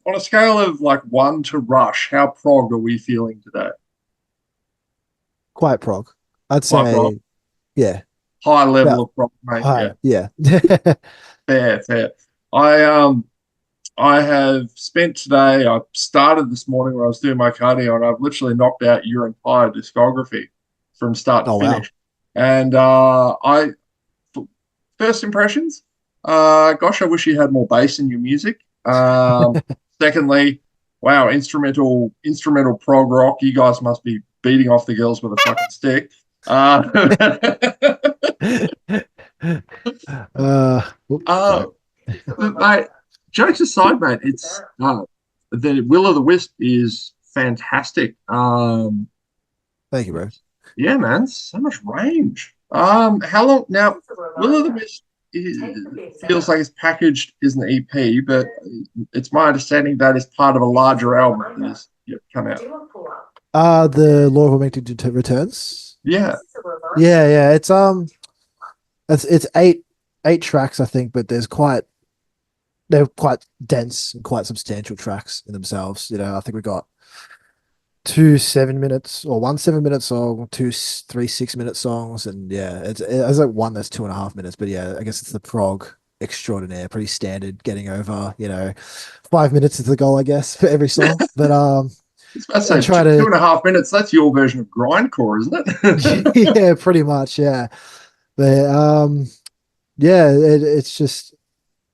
on a scale of like 1 to Rush, how prog are we feeling today? Quite prog. I'd Quite prog. say, yeah, High level about of prog, mate. Yeah, higher. Yeah. fair, fair. I have spent today. I started this morning when I was doing my cardio, and I've literally knocked out your entire discography from start to Oh, wow. finish. And first impressions, gosh, I wish you had more bass in your music. Secondly, wow, instrumental prog rock. You guys must be beating off the girls with a fucking stick. Sorry. uh, mate, jokes aside, mate, it's the Will o' the Wisp is fantastic. Thank you, bro. Yeah, man, so much range. How long now? Will o' the Wisp feels like it's packaged as an EP, but it's my understanding that is part of a larger album that is yet to come out. The Law of Augmenting Returns. Yeah, Yeah, yeah. It's eight tracks, I think, but they're quite dense and quite substantial tracks in themselves. I think we got two 7 minutes or one 7 minute song, three 6 minute songs, and yeah, it's like one that's 2.5 minutes. But yeah, I guess it's the prog extraordinaire, pretty standard, getting over 5 minutes is the goal, I guess, for every song. But it's about to and say try two to and a half minutes. That's your version of grindcore, isn't it? yeah, pretty much, yeah. But yeah, it's just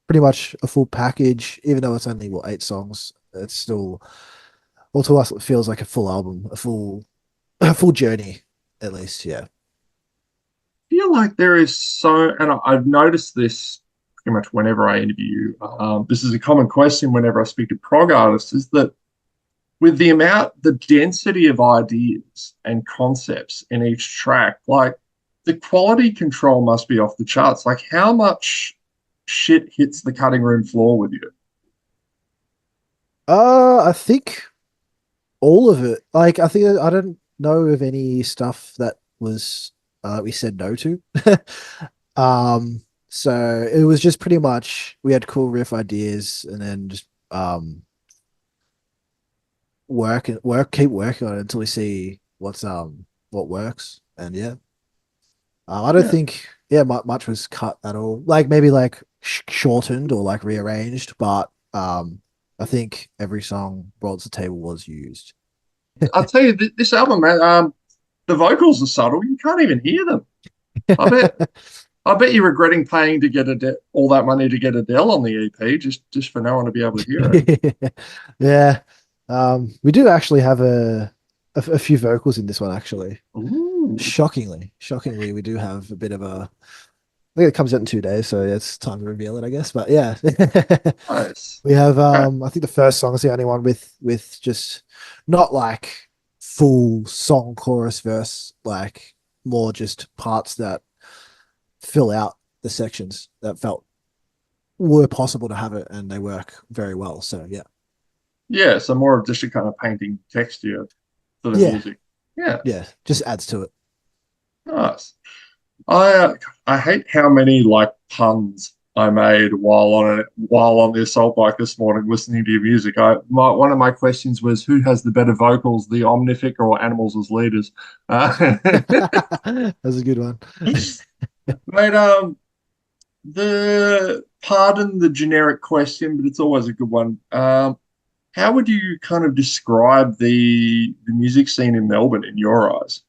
pretty much a full package, even though it's only what 8 songs. It's still, well, to us, it feels like a full album, a full journey, at least. Yeah. Feel like there is and I've noticed this pretty much whenever I interview. This is a common question whenever I speak to prog artists: is that with the density of ideas and concepts in each track, like the quality control must be off the charts. Like, how much shit hits the cutting room floor with you? I think all of it. Like, I think I don't know of any stuff that was we said no to. So it was just pretty much we had cool riff ideas, and then just keep working on it until we see what works. And yeah, I don't Yeah, think much was cut at all. Like maybe like shortened or like rearranged, but I think every song brought to the table was used. I'll tell you, this album, man. The vocals are subtle. You can't even hear them. I bet. I bet you're regretting paying to get all that money to get Adele on the EP just for no one to be able to hear it. Yeah. We do actually have a few vocals in this one, actually. Ooh, Shockingly, we do have a bit of I think it comes out in 2 days, so yeah, it's time to reveal it, I guess. But yeah, nice. we have. Okay. I think the first song is the only one with just not like full song, chorus, verse, like more just parts that fill out the sections that felt were possible to have it, and they work very well. So yeah, Yeah, so more of just a kind of painting texture for the yeah, music. Yeah, yeah, just adds to it. nice. I hate how many like puns I made while on the assault bike this morning listening to your music. One of my questions was who has the better vocals, the Omnific or Animals as Leaders? That's a good one. Mate, pardon the generic question, but it's always a good one. How would you kind of describe the music scene in Melbourne in your eyes?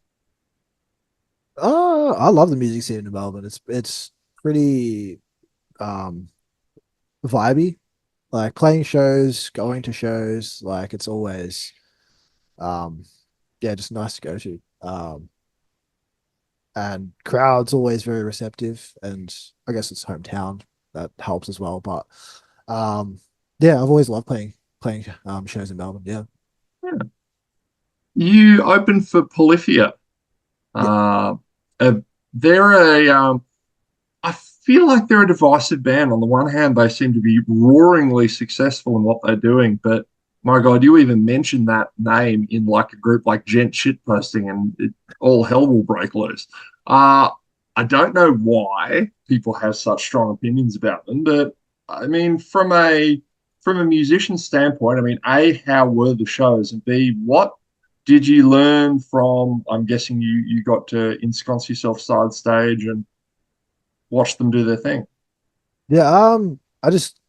Oh, I love the music scene in Melbourne. It's pretty um vibey. Like playing shows, going to shows, like it's always um yeah, just nice to go to. And crowds always very receptive, and I guess it's hometown that helps as well. But yeah, I've always loved playing shows in Melbourne. Yeah. Yeah. You opened for Polyphia. Yeah. Uh, uh, they're I feel like they're a divisive band. On the one hand, they seem to be roaringly successful in what they're doing, but my God, you even mention that name in like a group like Gent Shitposting, and all hell will break loose. Uh, I don't know why people have such strong opinions about them, but I mean, from a from a musician standpoint, I mean, A, how were the shows? And B, what did you learn from, I'm guessing you got to ensconce yourself side stage and watch them do their thing. Yeah, I just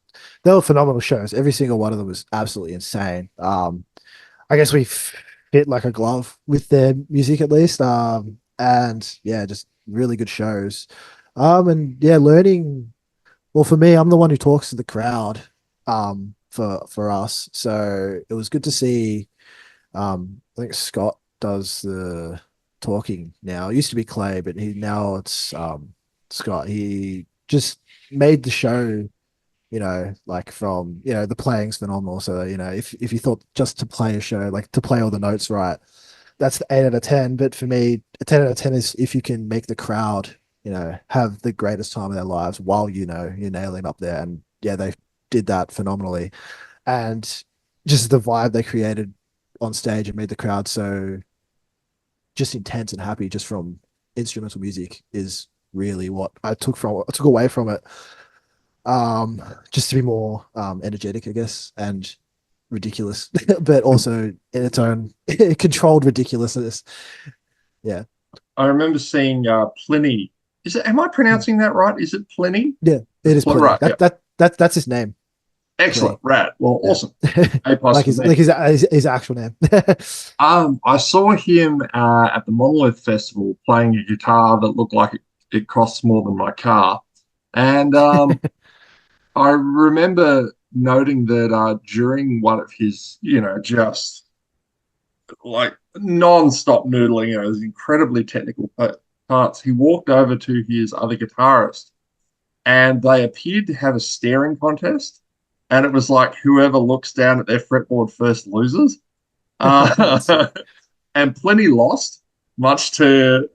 they were phenomenal shows. Every single one of them was absolutely insane. I guess we fit like a glove with their music at least. And yeah, just really good shows. And yeah, learning. Well, for me, I'm the one who talks to the crowd. For us, so it was good to see. I think Scott does the talking now. It used to be Clay, but he now it's Scott. He just made the show, like from, the playing's phenomenal. So, if you thought just to play a show, like to play all the notes right, that's the 8 out of 10. But for me, a 10 out of 10 is if you can make the crowd, have the greatest time of their lives while, you're nailing up there. And yeah, they did that phenomenally. And just the vibe they created on stage and made the crowd so just intense and happy just from instrumental music is really what I took away from it. Just to be more energetic, I guess, and ridiculous, but also in its own controlled ridiculousness. Yeah. I remember seeing Pliny. Am I pronouncing that right? Is it Pliny? Yeah, it is Pliny. Right. Yeah. That's his name. Excellent. Pliny. Rad. Well, Yeah. awesome. A plus Like for his me. like his actual name. I saw him at the Monolith Festival playing a guitar that looked like it costs more than my car. And I remember noting that during one of his, just like non-stop noodling, his incredibly technical parts, he walked over to his other guitarist and they appeared to have a staring contest. And it was like whoever looks down at their fretboard first loses. Uh, and Plenty lost, much to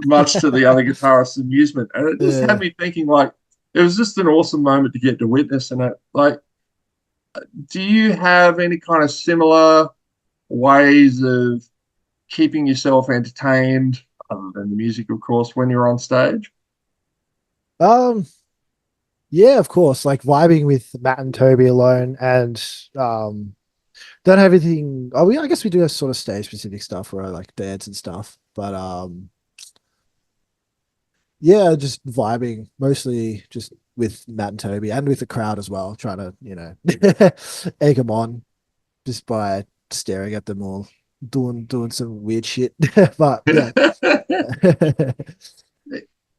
the other guitarist's amusement. And it just had Yeah. me thinking, like, it was just an awesome moment to get to witness. And like, do you have any kind of similar ways of keeping yourself entertained, other than the music, of course, when you're on stage? Um, yeah, of course. Like vibing with Matt and Toby alone, and um, don't have anything. Oh, I guess we do have sort of stage specific stuff where I like dance and stuff, but yeah, just vibing mostly just with Matt and Toby and with the crowd as well, trying to egg them on just by staring at them all doing some weird shit. But yeah.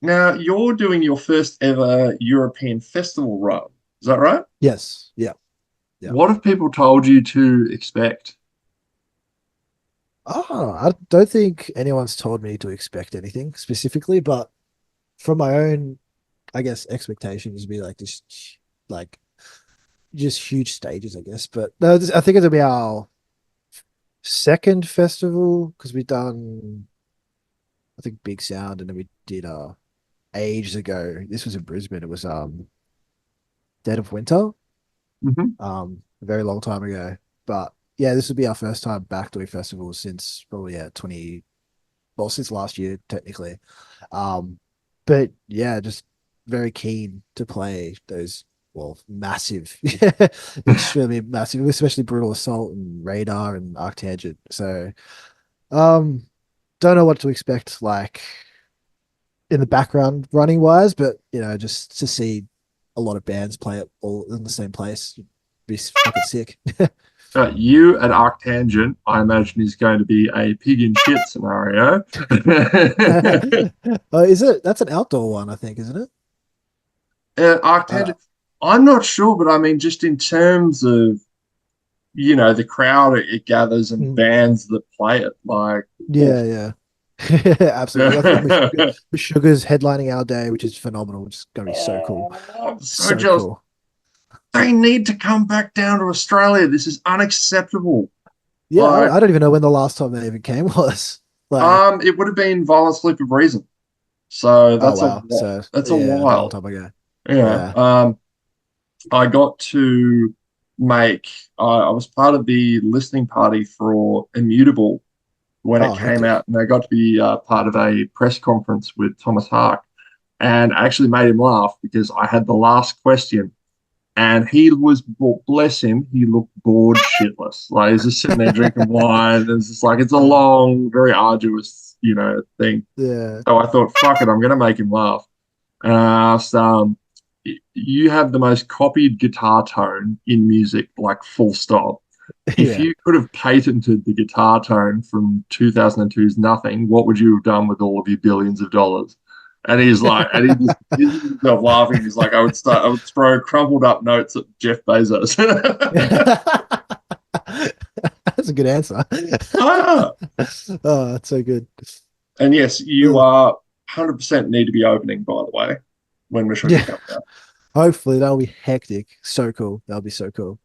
Now, you're doing your first ever European festival run. Is that right? Yes. Yeah. Yeah. What have people told you to expect? Oh, I don't think anyone's told me to expect anything specifically, but from my own, I guess, expectations be like this, like just huge stages, I guess. But no, I think it'll be our second festival because we've done, I think, Big Sound, and then we did ages ago. This was in Brisbane. It was Dead of Winter, Mhm. a very long time ago. But yeah, this would be our first time back doing festivals since probably 20, well, since last year technically. Um, but yeah, just very keen to play those, well, massive, extremely massive, especially Brutal Assault and Radar and Arctangent. So um don't know what to expect like in the background running wise, but just to see a lot of bands play it all in the same place would be fucking sick. You at Arctangent, I imagine, is going to be a pig in shit scenario. Oh, is it? That's an outdoor one, I think, isn't it? Arctangent, I'm not sure, but I mean, just in terms of, the crowd it gathers and Mm, bands that play it, like, oof. yeah, yeah. Absolutely. I think Meshuggah's headlining our day, which is phenomenal, which is gonna be so cool. Oh, I'm so So jealous. cool. They need to come back down to Australia. This is unacceptable. Yeah, Like, I don't even know when the last time they even came was. Like, it would have been Violent Sleep of Reason. So oh wow. So that's a yeah, a long while. time ago. Yeah. Yeah. I got to make. I was part of the listening party for Immutable when it Oh, came hectic. out, and I got to be part of a press conference with Thomas Hark, and I actually made him laugh because I had the last question, And he was, well, bless him, he looked bored shitless. Like he's just sitting there drinking wine. And it's just like, it's a Uh, long, very arduous, thing. yeah. So I thought, fuck it, I'm going to make him laugh. And I asked, you have the most copied guitar tone in music, like full stop. If Yeah. you could have patented the guitar tone from 2002's Nothing, what would you have done with all of your billions of dollars? And he's like, and he just pisses himself laughing. He's like, I would throw crumpled up notes at Jeff Bezos. That's a good answer. Ah. Oh, that's so good. And yes, you Ugh. are 100% need to be opening, by the way, when Meshuggah Yeah. comes out. Hopefully that'll be hectic. So cool. That'll be so cool.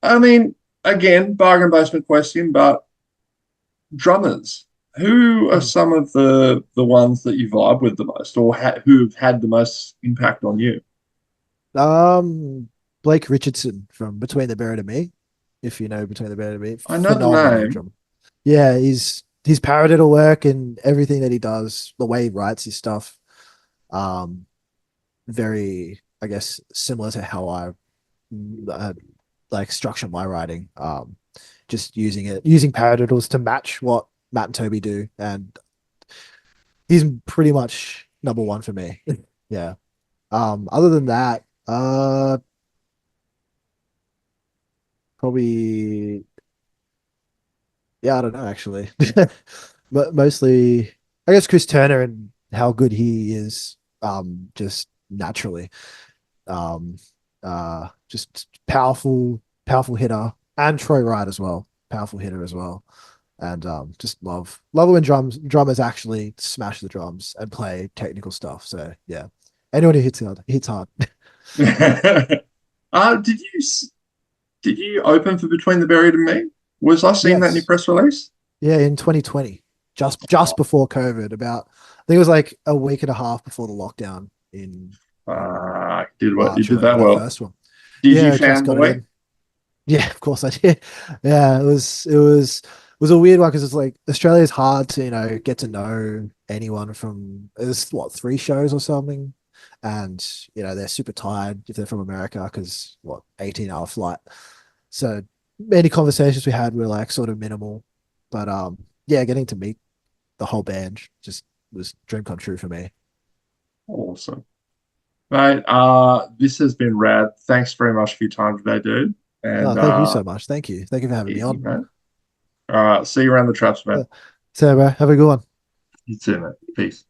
I mean, again, bargain basement question, but drummers, who are Hmm. some of the ones that you vibe with the most, or who have had the most impact on you? Um, Blake Richardson from Between the Buried and Me, if you know Between the Buried and Me, I know the phenomenal name. drummer. Yeah, his paradiddle work and everything that he does, the way he writes his stuff, um, very, I guess, similar to how I uh, like structure my writing. Just using paradiddles to match what Matt and Toby do, and he's pretty much number one for me. Yeah. Other than that, probably, yeah, I don't know actually. But mostly, I guess Chris Turner and how good he is, just naturally. Um, just powerful hitter, and Troy Wright as well, powerful hitter as well. And just love when drummers actually smash the drums and play technical stuff. So yeah, anyone who hits hard. Did you open for Between the Buried and Me? Was I seeing that in your Yes, press release? yeah, in 2020, just before COVID, about I think it was like a week and a half before the lockdown in You March. I did went to that that well. first one. Did you Yeah, just got it fanboy? in. Yeah, of course I did. Yeah, it was a weird one because it's like Australia's hard to get to know anyone from. It's what, three shows or something, and they're super tired if they're from America because what, 18-hour flight. So many conversations we had were like sort of minimal, but yeah, getting to meet the whole band just was dream come true for me. Awesome. Mate, this has been rad. Thanks very much for your time today, dude. No, And thank you so much. Thank you for having me easy, on. mate. All right, see you around the traps, man. So, bro, have a good one. You too, mate. Peace.